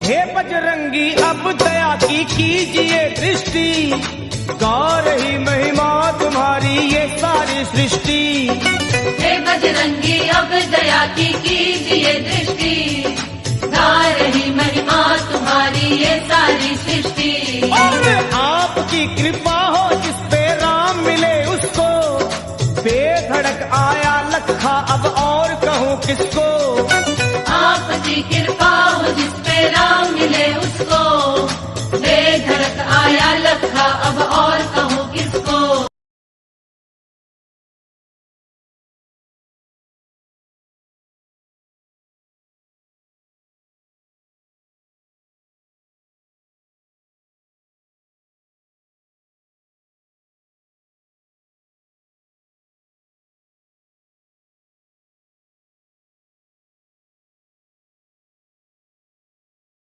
हे बजरंगी अब दया की कीजिए दृष्टि, गा रही महिमा तुम्हारी ये सारी सृष्टि। हे बजरंगी अब दया की कीजिए दृष्टि, गा रही महिमा तुम्हारी ये सारी सृष्टि। और आपकी कृपा हो जिस पे राम मिले उसको, बेधड़क आया लखा अब और कहूँ किसको। आपकी कृपा हो जिस पे राम मिले उसको,